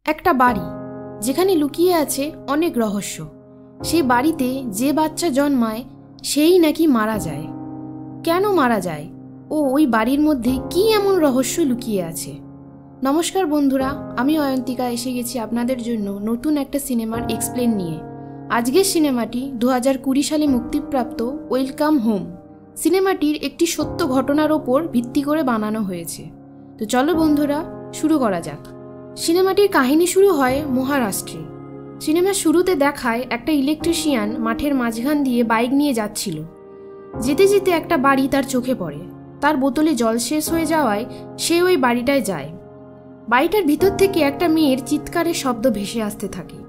একটা বাড়ি যেখানে লুকিয়ে আছে অনেক রহস্য। সেই বাড়িতে যে বাচ্চা জন্মায় সেই নাকি মারা যায়। কেন মারা যায় ও ওই বাড়ির মধ্যে কি এমন রহস্য লুকিয়ে আছে? নমস্কার বন্ধুরা, আমি অয়ন্তিকা এসে গেছি আপনাদের জন্য নতুন একটা সিনেমার এক্সপ্লেন নিয়ে। আজকের সিনেমাটি 2020 সালে মুক্তিপ্রাপ্ত ওয়েলকাম হোম সিনেমাটির একটি সত্য ঘটনার ওপর ভিত্তি করে বানানো হয়েছে। তো চলো বন্ধুরা, শুরু করা যাক। সিনেমাটির কাহিনী শুরু হয় মহারাষ্ট্রে। সিনেমার শুরুতে দেখায় একটা ইলেকট্রিশিয়ান মাঠের মাঝখান দিয়ে বাইক নিয়ে যাচ্ছিল। যেতে যেতে একটা বাড়ি তার চোখে পড়ে। তার বোতলে জল শেষ হয়ে যাওয়ায় সে ওই বাড়িটায় যায়। বাড়িটার ভিতর থেকে একটা মেয়ের চিৎকারের শব্দ ভেসে আসতে থাকে।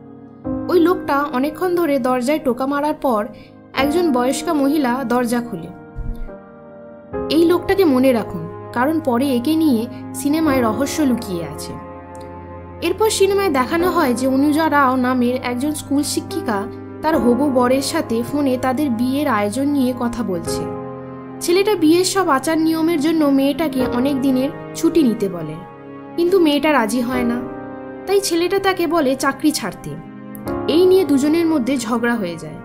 ওই লোকটা অনেকক্ষণ ধরে দরজায় টোকা মারার পর একজন বয়স্কা মহিলা দরজা খুলে। এই লোকটাকে মনে রাখুন, কারণ পরে একে নিয়ে সিনেমায় রহস্য লুকিয়ে আছে। এরপর সিনেমায় দেখানো হয় যে অনুজা রাও নামের একজন স্কুল শিক্ষিকা তার হবু বরের সাথে ফোনে তাদের বিয়ের আয়োজন নিয়ে কথা বলছে। ছেলেটা বিয়ের সব আচার নিয়মের জন্য মেয়েটাকে অনেক দিনের ছুটি নিতে বলে, কিন্তু মেয়েটা রাজি হয় না। তাই ছেলেটা তাকে বলে চাকরি ছাড়তে। এই নিয়ে দুজনের মধ্যে ঝগড়া হয়ে যায়।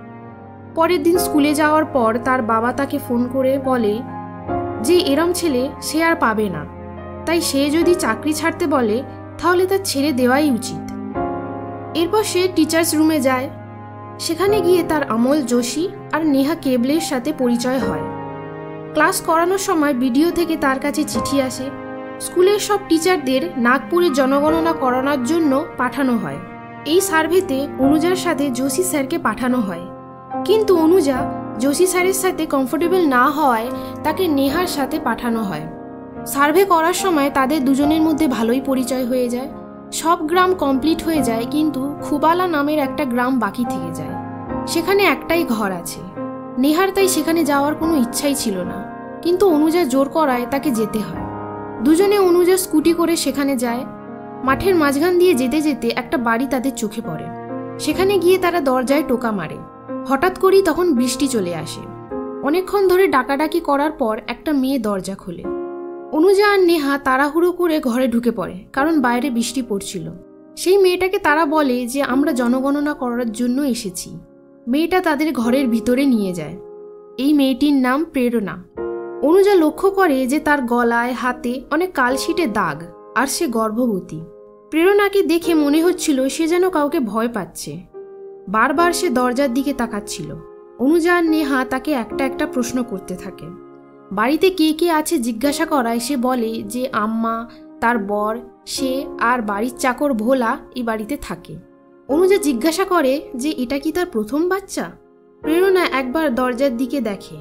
পরের দিন স্কুলে যাওয়ার পর তার বাবা তাকে ফোন করে বলে যে এরম ছেলে সে আর পাবে না, তাই সে যদি চাকরি ছাড়তে বলে তাহলে তার ছেড়ে দেওয়াই উচিত। এরপর সে টিচার্স রুমে যায়। সেখানে গিয়ে তার অমল যোশী আর নেহা কেবলের সাথে পরিচয় হয়। ক্লাস করানোর সময় ভিডিও থেকে তার কাছে চিঠি আসে। স্কুলের সব টিচারদের নাগপুরের জনগণনা করানোর জন্য পাঠানো হয়। এই সার্ভেতে অনুজার সাথে যোশী স্যারকে পাঠানো হয়, কিন্তু অনুজা যোশী স্যারের সাথে কমফোর্টেবল না হওয়ায় তাকে নেহার সাথে পাঠানো হয়। সার্ভে করার সময় তাদের দুজনের মধ্যে ভালোই পরিচয় হয়ে যায়। সব গ্রাম কমপ্লিট হয়ে যায়, কিন্তু খুবালা নামের একটা গ্রাম বাকি থেকে যায়। সেখানে একটাই ঘর আছে। নেহার তাই সেখানে যাওয়ার কোনো ইচ্ছাই ছিল না, কিন্তু অনুজা জোর করায় তাকে যেতে হয়। দুজনে অনুজা স্কুটি করে সেখানে যায়। মাঠের মাঝখান দিয়ে যেতে যেতে একটা বাড়ি তাদের চোখে পড়ে। সেখানে গিয়ে তারা দরজায় টোকা মারে। হঠাৎ করেই তখন বৃষ্টি চলে আসে। অনেকক্ষণ ধরে ডাকাডাকি করার পর একটা মেয়ে দরজা খোলে। অনুজা আর নেহা তাড়াহুড়ো করে ঘরে ঢুকে পড়ে, কারণ বাইরে বৃষ্টি পড়ছিল। সেই মেয়েটাকে তারা বলে যে আমরা জনগণনা করার জন্য এসেছি। মেয়েটা তাদের ঘরের ভিতরে নিয়ে যায়। এই মেয়েটির নাম প্রেরণা। অনুজা লক্ষ্য করে যে তার গলায় হাতে অনেক কালশিটে দাগ, আর সে গর্ভবতী। প্রেরণাকে দেখে মনে হচ্ছিল সে যেন কাউকে ভয় পাচ্ছে। বারবার সে দরজার দিকে তাকাচ্ছিল। অনুজা আর নেহা তাকে একটা একটা প্রশ্ন করতে থাকে। বাড়িতে কে কে আছে জিজ্ঞাসা করায় সে বলে যে আম্মা, তার বর, সে আর বাড়ির চাকর ভোলা এই বাড়িতে থাকে। অনুজা জিজ্ঞাসা করে যে এটা কি তার প্রথম বাচ্চা? প্রেরণা একবার দরজার দিকে দেখে,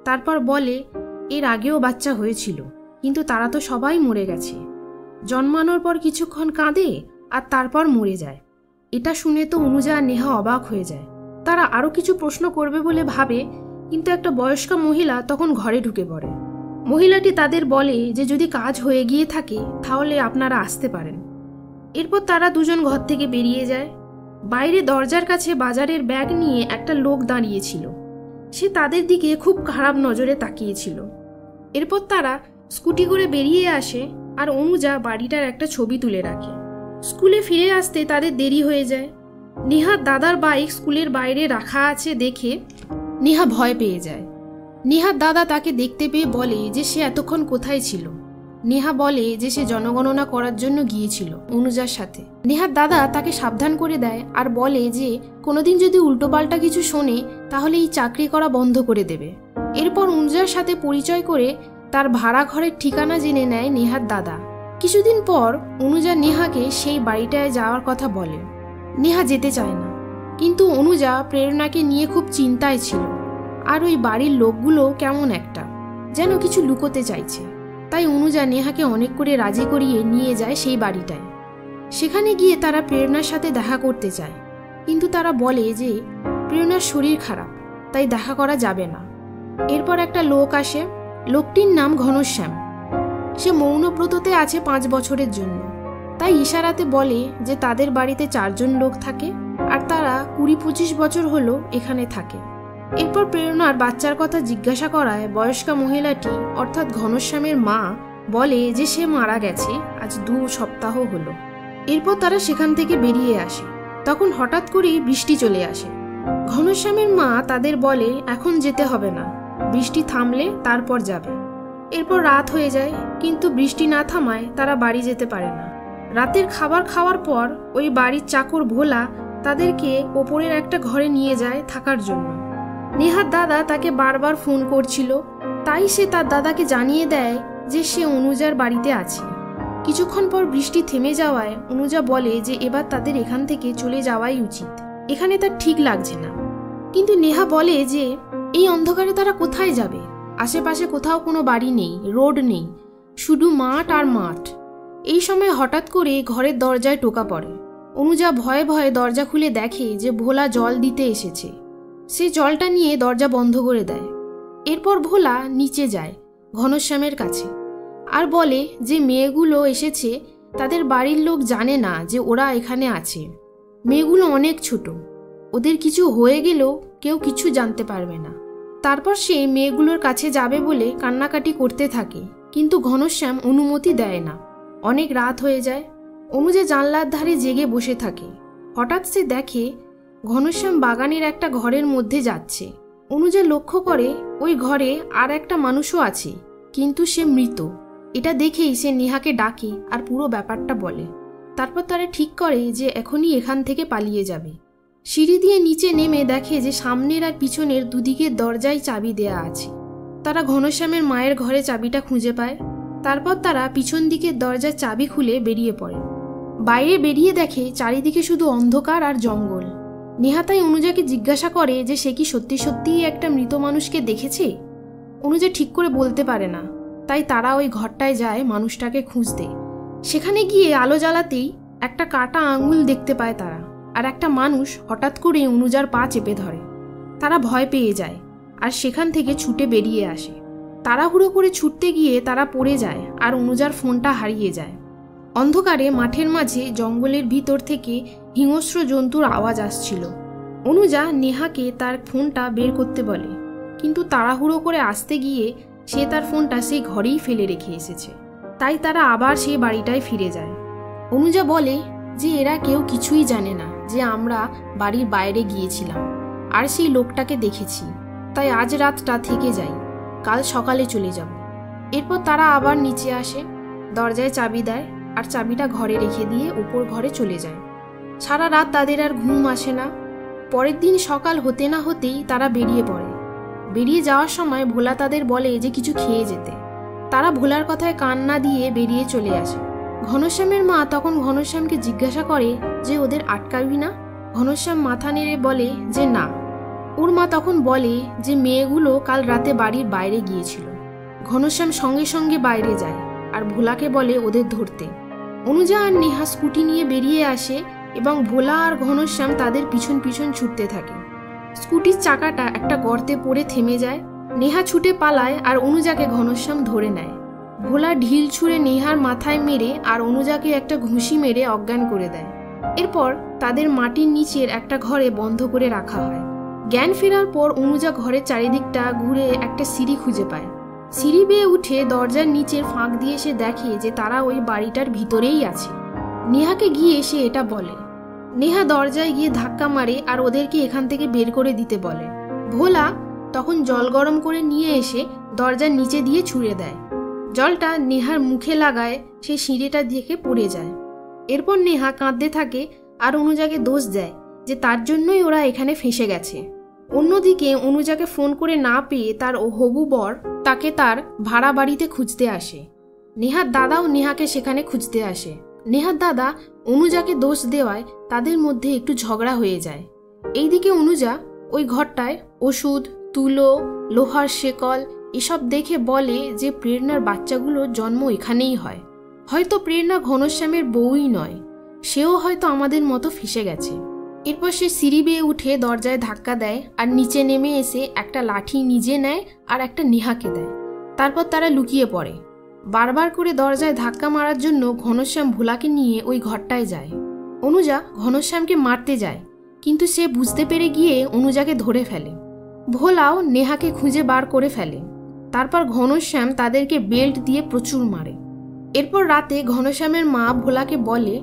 তারপর বলে এর আগেও বাচ্চা হয়েছিল, কিন্তু তারা তো সবাই মরে গেছে। জন্মানোর পর কিছুক্ষণ কাঁদে আর তারপর মরে যায়। এটা শুনে তো অনুজা আর নেহা অবাক হয়ে যায়। তারা আরও কিছু প্রশ্ন করবে বলে ভাবে, কিন্তু একটা বয়স্ক মহিলা তখন ঘরে ঢুকে পড়ে। মহিলাটি তাদের বলে যে যদি কাজ হয়ে গিয়ে থাকে তাহলে আপনারা আসতে পারেন। এরপর তারা দুজন ঘর থেকে বেরিয়ে যায়। বাইরে দরজার কাছে বাজারের ব্যাগ নিয়ে একটা লোক দাঁড়িয়েছিল। সে তাদের দিকে খুব খারাপ নজরে তাকিয়েছিল। এরপর তারা স্কুটি করে বেরিয়ে আসে, আর অনুজা বাড়িটার একটা ছবি তুলে রাখে। স্কুলে ফিরে আসতে তাদের দেরি হয়ে যায়। নেহার দাদার বাইক স্কুলের বাইরে রাখা আছে দেখে নেহা ভয় পেয়ে যায়। নেহার দাদা তাকে দেখতে পেয়ে বলে যে সে এতক্ষণ কোথায় ছিল। নেহা বলে যে সে জনগণনা করার জন্য গিয়েছিল অনুজার সাথে। নেহার দাদা তাকে সাবধান করে দেয় আর বলে যে কোনোদিন যদি উল্টোপাল্টা কিছু শোনে তাহলে এই চাকরি করা বন্ধ করে দেবে। এরপর অনুজার সাথে পরিচয় করে তার ভাড়া ঘরের ঠিকানা জেনে নেয় নেহার দাদা। কিছুদিন পর অনুজা নেহাকে সেই বাড়িটায় যাওয়ার কথা বলে। নেহা যেতে চায় না, কিন্তু অনুজা প্রেরণাকে নিয়ে খুব চিন্তায় ছিল। আর ওই বাড়ির লোকগুলো কেমন একটা যেন কিছু লুকোতে চাইছে। তাই অনুজা নেহাকে অনেক করে রাজি করিয়ে নিয়ে যায় সেই বাড়িটায়। সেখানে গিয়ে তারা প্রেরণার সাথে দেখা করতে চায়, কিন্তু তারা বলে যে প্রেরণার শরীর খারাপ, তাই দেখা করা যাবে না। এরপর একটা লোক আসে। লোকটির নাম ঘনশ্যাম। সে মৌনব্রততে আছে 5 বছরের জন্য। তাই ইশারাতে বলে যে তাদের বাড়িতে 4 জন লোক থাকে, আর তারা 20-25 বছর হলো এখানে থাকে। এরপর প্রেরণার বাচ্চার কথা জিজ্ঞাসা করায় বয়স্কা মহিলাটি অর্থাৎ ঘনশ্যামের মা বলে যে সে মারা গেছে আজ 2 সপ্তাহ হলো। এরপর তারা সেখান থেকে বেরিয়ে আসে। তখন হঠাৎ করেই বৃষ্টি চলে আসে। ঘনশ্যামের মা তাদের বলে এখন যেতে হবে না, বৃষ্টি থামলে তারপর যাবে। এরপর রাত হয়ে যায়, কিন্তু বৃষ্টি না থামায় তারা বাড়ি যেতে পারে না। রাতের খাবার খাওয়ার পর ওই বাড়ির চাকর ভোলা তাদেরকে ওপরের একটা ঘরে নিয়ে যায় থাকার জন্য। নেহার দাদা তাকে বারবার ফোন করছিল, তাই সে তার দাদাকে জানিয়ে দেয় যে সে অনুজার বাড়িতে আছে। কিছুক্ষণ পর বৃষ্টি থেমে যাওয়ায় অনুজা বলে যে এবার তাদের এখান থেকে চলে যাওয়াই উচিত, এখানে তার ঠিক লাগছে না। কিন্তু নেহা বলে যে এই অন্ধকারে তারা কোথায় যাবে, আশেপাশে কোথাও কোনো বাড়ি নেই, রোড নেই, শুধু মাঠ আর মাঠ। এই সময় হঠাৎ করে ঘরের দরজায় টোকা পড়ে। অনুজা ভয়ে ভয়ে দরজা খুলে দেখে যে ভোলা জল দিতে এসেছে। সে জলটা নিয়ে দরজা বন্ধ করে দেয়। এরপর ভোলা নিচে যায় ঘনশ্যামের কাছে আর বলে যে মেয়েগুলো এসেছে, তাদের বাড়ির লোক জানে না যে ওরা এখানে আছে। মেয়েগুলো অনেক ছোট, ওদের কিছু হয়ে গেলেও কেউ কিছু জানতে পারবে না। তারপর সে মেয়েগুলোর কাছে যাবে বলে কান্নাকাটি করতে থাকে, কিন্তু ঘনশ্যাম অনুমতি দেয় না। অনেক রাত হয়ে যায়। অনুজা জানলার ধারে জেগে বসে থাকে। হঠাৎ সে দেখে ঘনশ্যাম বাগানের একটা ঘরের মধ্যে যাচ্ছে। অনুজা লক্ষ্য করে ওই ঘরে আর একটা মানুষও আছে, কিন্তু সে মৃত। এটা দেখেই সে নেহাকে ডাকে আর পুরো ব্যাপারটা বলে। তারপর তারা ঠিক করে যে এখনই এখান থেকে পালিয়ে যাবে। সিঁড়ি দিয়ে নিচে নেমে দেখে যে সামনের আর পিছনের দুদিকের দরজায় চাবি দেয়া আছে। তারা ঘনশ্যামের মায়ের ঘরে চাবিটা খুঁজে পায়। তারপর তারা পিছন দিকের দরজার চাবি খুলে বেরিয়ে পড়ে। বাইরে বেরিয়ে দেখে চারিদিকে শুধু অন্ধকার আর জঙ্গল। নেহা তাই অনুজাকে জিজ্ঞাসা করে যে সে কি সত্যি সত্যিই একটা মৃত মানুষকে দেখেছে। অনুজা ঠিক করে বলতে পারে না, তাই তারা ওই ঘরটায় যায় মানুষটাকে খুঁজতে। সেখানে গিয়ে আলো জ্বালাতেই একটা কাটা আঙুল দেখতে পায় তারা, আর একটা মানুষ হঠাৎ করে অনুজার পা চেপে ধরে। তারা ভয় পেয়ে যায় আর সেখান থেকে ছুটে বেরিয়ে আসে। তাড়াহুড়ো করে ছুটতে গিয়ে তারা পড়ে যায় আর অনুজার ফোনটা হারিয়ে যায়। অন্ধকারে মাঠের মাঝে জঙ্গলের ভিতর থেকে হিংস্র জন্তুর আওয়াজ আসছিল। অনুজা নেহাকে তার ফোনটা বের করতে বলে, কিন্তু তাড়াহুড়ো করে আসতে গিয়ে সে তার ফোনটা সেই ঘরেই ফেলে রেখে এসেছে। তাই তারা আবার সেই বাড়িটায় ফিরে যায়। অনুজা বলে যে এরা কেউ কিছুই জানে না যে আমরা বাড়ির বাইরে গিয়েছিলাম আর সেই লোকটাকে দেখেছি, তাই আজ রাতটা থেকে যাই, কাল সকালে চলে যাব। এরপর তারা আবার নিচে আসে, দরজায় চাবি দেয় আর চাবিটা ঘরে রেখে দিয়ে উপর ঘরে চলে যায়। সারা রাত তাদের আর ঘুম আসে না। পরের দিন সকাল হতে না হতেই তারা বেরিয়ে পড়ে। বেরিয়ে যাওয়ার সময় ভোলা তাদের বলে যে কিছু খেয়ে যেতে। তারা ভোলার কথায় কান না দিয়ে বেরিয়ে চলে আসে। ঘনশ্যামের মা তখন ঘনশ্যামকে জিজ্ঞাসা করে যে ওদের আটকাবি না? ঘনশ্যাম মাথা নেড়ে বলে যে না। ওর মা তখন বলে যে মেয়েগুলো কাল রাতে বাড়ির বাইরে গিয়েছিল। ঘনশ্যাম সঙ্গে সঙ্গে বাইরে যায় আর ভোলাকে বলে ওদের ধরতে। অনুজা আর নেহা স্কুটি নিয়ে বেরিয়ে আসে এবং ভোলা আর ঘনশ্যাম তাদের পিছন পিছন ছুটতে থাকে। স্কুটির চাকাটা একটা গর্তে পড়ে থেমে যায়। নেহা ছুটে পালায় আর অনুজাকে ঘনশ্যাম ধরে নেয়। ভোলা ঢিল ছুঁড়ে নেহার মাথায় মেরে আর অনুজাকে একটা ঘুষি মেরে অজ্ঞান করে দেয়। এরপর তাদের মাটির নিচের একটা ঘরে বন্ধ করে রাখা হয়। জ্ঞান ফেরার পর অনুজা ঘরের চারিদিকটা ঘুরে একটা সিঁড়ি খুঁজে পায়। সিঁড়ি বেয়ে উঠে দরজার নিচের ফাঁক দিয়ে সে দেখে যে তারা ওই বাড়িটার ভিতরেই আছে। নেহাকে গিয়ে সে এটা বলে। নেহা দরজায় গিয়ে ধাক্কা মারে আর ওদেরকে এখান থেকে বের করে দিতে বলে। ভোলা তখন জল গরম করে নিয়ে এসে দরজার নিচে দিয়ে ছুঁড়ে দেয়। জলটা নেহার মুখে লাগায়, সে সিঁড়িটা দেখে পড়ে যায়। এরপর নেহা কাঁদতে থাকে আর অনুজাকে দোষ দেয় যে তার জন্যই ওরা এখানে ফেঁসে গেছে। অন্যদিকে অনুজাকে ফোন করে না পেয়ে তার হবু বর তাকে তার ভাড়া বাড়িতে খুঁজতে আসে। নেহার দাদাও নেহাকে সেখানে খুঁজতে আসে। নেহার দাদা অনুজাকে দোষ দেওয়ায় তাদের মধ্যে একটু ঝগড়া হয়ে যায়। এইদিকে অনুজা ওই ঘরটায় ওষুধ, তুলো, লোহার শেকল এসব দেখে বলে যে প্রেরণার বাচ্চাগুলোর জন্ম এখানেই হয়। হয়তো প্রেরণা ঘনশ্যামের বউই নয়, সেও হয়তো আমাদের মতো ফেঁসে গেছে। এরপর সে সিঁড়ি বেয়ে উঠে দরজায় ধাক্কা দেয় আর নিচে নেমে এসে একটা লাঠি নিজে নেয় আর একটা নেহাকে দেয়। তারপর তারা লুকিয়ে পড়ে। বারবার করে দরজায় ধাক্কা মারার জন্য ঘনশ্যাম ভোলাকে নিয়ে ওই ঘরটায় যায়। অনুজা ঘনশ্যামকে মারতে যায়, কিন্তু সে বুঝতে পেরে গিয়ে অনুজাকে ধরে ফেলে। ভোলাও নেহাকে খুঁজে বার করে ফেলে। তারপর ঘনশ্যাম তাদেরকে বেল্ট দিয়ে প্রচুর মারে। এরপর রাতে ঘনশ্যামের মা ভোলাকে বলে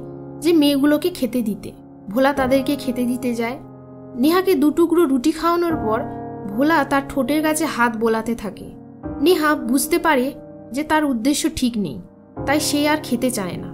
যে মেয়েগুলোকে খেতে দিতে। ভোলা তাদেরকে খেতে দিতে যায়। নেহাকে 2 টুকরো রুটি খাওয়ানোর পর ভোলা তার ঠোঁটের কাছে হাত বোলাতে থাকে। নেহা বুঝতে পারে যে তার উদ্দেশ্য ঠিক নেই, তাই সে আর খেতে চায় না।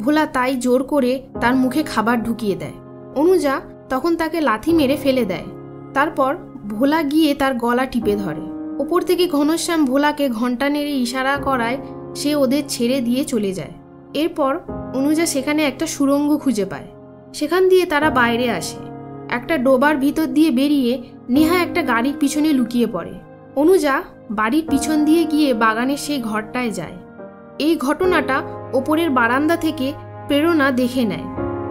ভোলা তাই জোর করে তার মুখে খাবার ঢুকিয়ে দেয়। অনুজা তখন তাকে লাথি মেরে ফেলে দেয়। তারপর ভোলা গিয়ে তার গলা টিপে ধরে। ওপর থেকে ঘনশ্যাম ভোলাকে ঘণ্টা নেড়ে ইশারা করায় সে ওদের ছেড়ে দিয়ে চলে যায়। এরপর অনুজা সেখানে একটা সুড়ঙ্গ খুঁজে পায়। সেখান দিয়ে তারা বাইরে আসে। একটা ডোবার ভিতর দিয়ে বেরিয়ে নেহা একটা গাড়ির পিছনে লুকিয়ে পড়ে। অনুজা বাড়ির পিছন দিয়ে গিয়ে বাগানের সেই ঘরটায় যায়। এই ঘটনাটা ওপরের বারান্দা থেকে প্রেরণা দেখে নেয়।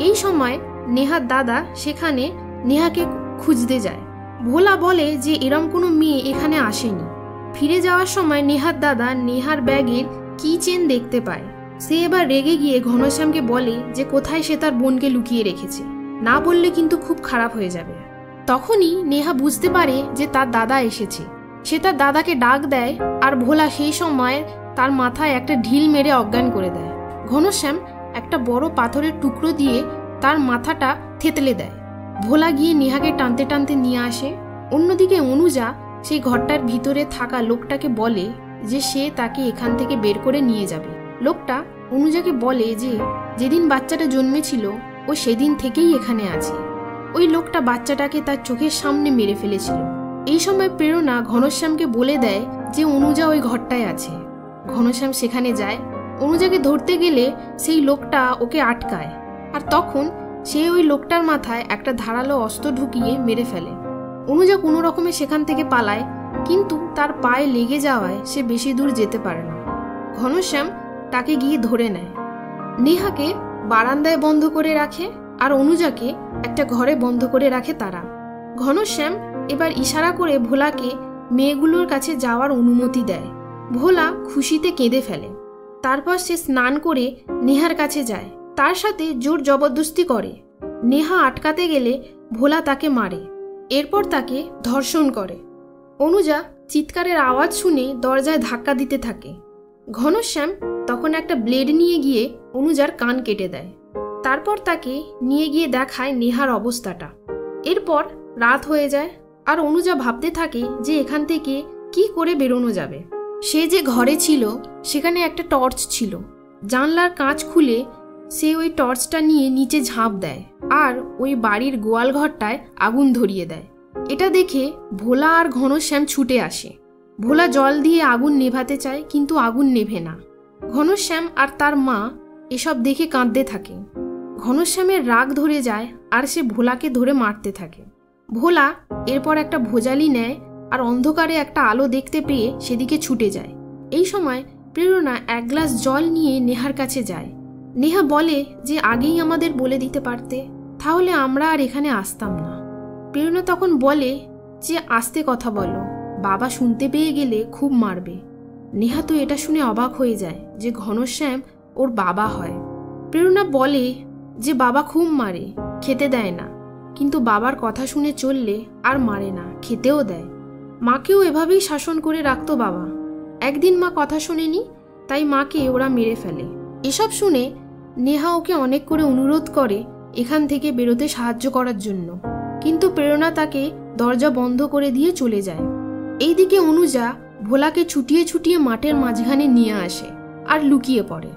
এই সময় নেহার দাদা সেখানে নেহাকে খুঁজতে যায়। ভোলা বলে যে এরম কোনো মেয়ে এখানে আসেনি। ফিরে যাওয়ার সময় নেহার দাদা নেহার ব্যাগের কি চেন দেখতে পায়। সে এবার রেগে গিয়ে ঘনশ্যামকে বলে যে কোথায় সে তার বোনকে লুকিয়ে রেখেছে, না বললে কিন্তু খুব খারাপ হয়ে যাবে। তখনই নেহা বুঝতে পারে যে তার দাদা এসেছে। সে তার দাদাকে ডাক দেয় আর ভোলা সেই সময় তার মাথায় একটা ঢিল মেরে অজ্ঞান করে দেয়। ঘনশ্যাম একটা বড় পাথরের টুকরো দিয়ে তার মাথাটা থেতলে দেয়। ভোলা গিয়ে নেহাকে টানতে টানতে নিয়ে আসে। অন্যদিকে অনুজা সেই ঘরটার ভিতরে থাকা লোকটাকে বলে যে সে তাকে এখান থেকে বের করে নিয়ে যাবে। লোকটা অনুজাকে বলে যে যেদিন বাচ্চাটা জন্মেছিল ও সেদিন থেকেই এখানে আছে। ওই লোকটা বাচ্চাটাকে তার চোখের সামনে মেরে ফেলেছিল। এই সময় প্রেরণা ঘনশ্যামকে বলে দেয় যে অনুজা ওই ঘরটায় আছে। ঘনশ্যাম সেখানে যায়। অনুজাকে ধরতে গেলে সেই লোকটা ওকে আটকায়, আর তখন সে ওই লোকটার মাথায় একটা ধারালো অস্ত্র ঢুকিয়ে মেরে ফেলে। অনুজা কোনো রকমে সেখান থেকে পালায়, কিন্তু তার পায়ে লেগে যাওয়ায় সে বেশি দূর যেতে পারে না। ঘনশ্যাম তাকে গিয়ে ধরে নেয়। নেহাকে বারান্দায় বন্ধ করে রাখে আর অনুজাকে একটা ঘরে বন্ধ করে রাখে তারা। ঘনশ্যাম এবার ইশারা করে ভোলাকে মেয়েগুলোর কাছে যাওয়ার অনুমতি দেয়। ভোলা খুশিতে কেঁদে ফেলে। তারপর সে স্নান করে নেহার কাছে যায়, তার সাথে জোর জবরদস্তি করে। নেহা আটকাতে গেলে ভোলা তাকে মারে, এরপর তাকে ধর্ষণ করে। অনুজা চিৎকারের আওয়াজ শুনে দরজায় ধাক্কা দিতে থাকে। ঘনশ্যাম তখন একটা ব্লেড নিয়ে গিয়ে অনুজার কান কেটে দেয়। তারপর তাকে নিয়ে গিয়ে দেখায় নেহার অবস্থাটা। এরপর রাত হয়ে যায় আর অনুজা ভাবতে থাকে যে এখান থেকে কি করে বেরোনো যাবে। সে যে ঘরে ছিল সেখানে একটা টর্চ ছিল। জানলার কাঁচ খুলে সে ওই টর্চটা নিয়ে নিচে ঝাঁপ দেয় আর ওই বাড়ির গোয়াল ঘরটায় আগুন ধরিয়ে দেয়। এটা দেখে ভোলা আর ঘনশ্যাম ছুটে আসে। ভোলা জল দিয়ে আগুন নেভাতে চায়, কিন্তু আগুন নেভে না। ঘনশ্যাম আর তার মা এসব দেখে কাঁদতে থাকে। ঘনশ্যামের রাগ ধরে যায় আর সে ভোলাকে ধরে মারতে থাকে। ভোলা এরপর একটা ভোজালি নেয় আর অন্ধকারে একটা আলো দেখতে পেয়ে সেদিকে ছুটে যায়। এই সময় প্রেরণা এক গ্লাস জল নিয়ে নেহার কাছে যায়। নেহা বলে যে আগেই আমাদের বলে দিতে পারতে, তাহলে আমরা আর এখানে আসতাম না। প্রেরণা তখন বলে যে আস্তে কথা বলো, বাবা শুনতে পেয়ে গেলে খুব মারবে। নেহা তো এটা শুনে অবাক হয়ে যায় যে ঘনশ্যাম ওর বাবা হয়। প্রেরণা বলে যে বাবা খুব মারে, খেতে দেয় না, কিন্তু বাবার কথা শুনে চললে আর মারে না, খেতেও দেয়। মাকেও এভাবেই শাসন করে রাখতো বাবা। একদিন মা কথা শোনেনি, তাই মাকে ওরা মেরে ফেলে। এসব শুনে নেহা ওকে অনেক করে অনুরোধ করে এখান থেকে বেরোতে সাহায্য করার জন্য, কিন্তু প্রেরণা তাকে দরজা বন্ধ করে দিয়ে চলে যায়। এইদিকে অনুজা ভোলাকে ছুটিয়ে ছুটিয়ে মাঠের মাঝখানে নিয়ে আসে আর লুকিয়ে পড়ে।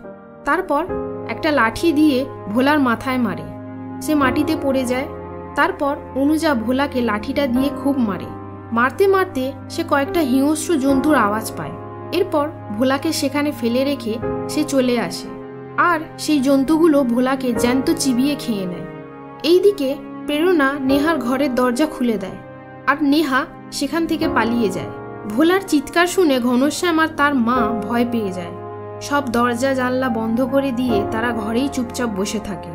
তারপর একটা লাঠি দিয়ে ভোলার মাথায় মারে, সে মাটিতে পড়ে যায়। তারপর অনুজা ভোলাকে লাঠিটা দিয়ে খুব মারে। মারতে মারতে সে কয়েকটা হিংস্র জন্তুর আওয়াজ পায়। এরপর ভোলাকে সেখানে ফেলে রেখে সে চলে আসে আর সেই জন্তুগুলো ভোলাকে জ্যান্ত চিবিয়ে খেয়ে নেয়। এইদিকে প্রেরণা নেহার ঘরের দরজা খুলে দেয় আর নেহা সেখান থেকে পালিয়ে যায়। ভোলার চিৎকার শুনে ঘনশ্যাম আর তার মা ভয় পেয়ে যায়। সব দরজা জানলা বন্ধ করে দিয়ে তারা ঘরেই চুপচাপ বসে থাকে।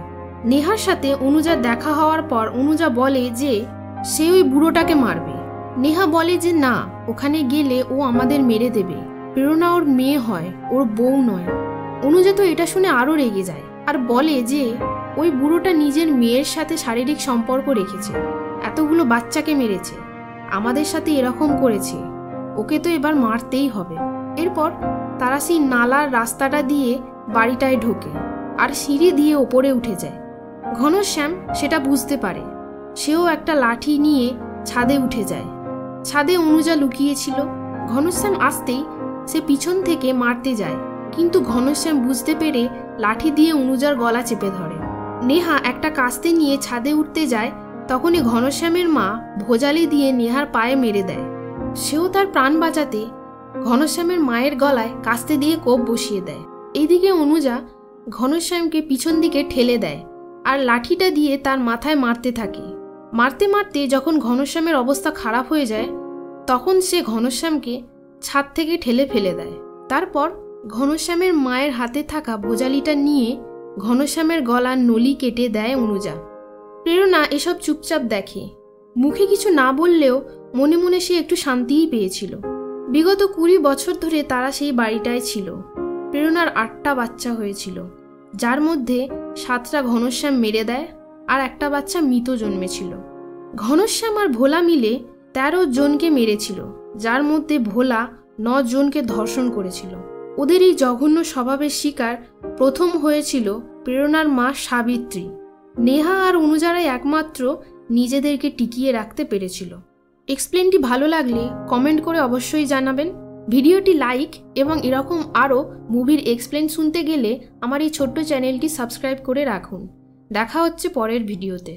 নেহার সাথে অনুজার দেখা হওয়ার পর অনুজা বলে যে সে ওই বুড়োটাকে মারবে। নেহা বলে যে না, ওখানে গেলে ও আমাদের মেরে দেবে। প্রেরণা ওর মেয়ে হয়, ওর বউ নয়। অনুজা তো এটা শুনে আরো রেগে যায় আর বলে যে ওই বুড়োটা নিজের মেয়ের সাথে শারীরিক সম্পর্ক রেখেছে, এতগুলো বাচ্চাকে মেরেছে, আমাদের সাথে এরকম করেছে, ওকে তো এবার মারতেই হবে। এরপর তারা সেই নালার রাস্তাটা দিয়ে বাড়িটায় ঢোকে। আর সিঁড়ি দিয়ে ওপরে উঠে যায়। ঘনশ্যাম সেটা বুঝতে পারে। সেও একটা লাঠি নিয়ে ছাদে উঠে যায়। ছাদে অনুজা লুকিয়েছিল। ঘনশ্যাম আসতেই সে পিছন থেকে মারতে যায়, কিন্তু ঘনশ্যাম বুঝতে পেরে লাঠি দিয়ে অনুজার গলা চেপে ধরে। নেহা একটা কাস্তে নিয়ে ছাদে উঠতে যায়, তখনই ঘনশ্যামের মা ভোজালি দিয়ে নেহার পায়ে মেরে দেয়। সেও তার প্রাণ বাঁচাতে ঘনশ্যামের মায়ের গলায় কাস্তে দিয়ে কোপ বসিয়ে দেয়। এইদিকে অনুজা ঘনশ্যামকে পিছন দিকে ঠেলে দেয় আর লাঠিটা দিয়ে তার মাথায় মারতে থাকে। মারতে মারতে যখন ঘনশ্যামের অবস্থা খারাপ হয়ে যায়, তখন সে ঘনশ্যামকে ছাদ থেকে ঠেলে ফেলে দেয়। তারপর ঘনশ্যামের মায়ের হাতে থাকা ভোজালিটা নিয়ে ঘনশ্যামের গলার নলি কেটে দেয় অনুজা। প্রেরণা এসব চুপচাপ দেখে। মুখে কিছু না বললেও মনে মনে সে একটু শান্তিই পেয়েছিল। বিগত 20 বছর ধরে তারা সেই বাড়িটায় ছিল। প্রেরণার 8টা বাচ্চা হয়েছিল, যার মধ্যে 7টা ঘনশ্যাম মেরে দেয় আর একটা বাচ্চা মৃত জন্মেছিল। ঘনশ্যাম আর ভোলা মিলে 13 জনকে মেরেছিল, যার মধ্যে ভোলা 9 জনকে ধর্ষণ করেছিল। ওদের এই জঘন্য স্বভাবের শিকার প্রথম হয়েছিল প্রেরণার মা সাবিত্রী। নেহা আর অনুজারাই একমাত্র নিজেদেরকে টিকিয়ে রাখতে পেরেছিল। এক্সপ্লেনটি ভালো লাগলে কমেন্ট করে অবশ্যই জানাবেন। ভিডিওটি লাইক এবং এরকম আরও মুভির এক্সপ্লেন শুনতে গেলে আমার এই ছোট্ট চ্যানেলটি সাবস্ক্রাইব করে রাখুন। দেখা হচ্ছে পরের ভিডিওতে।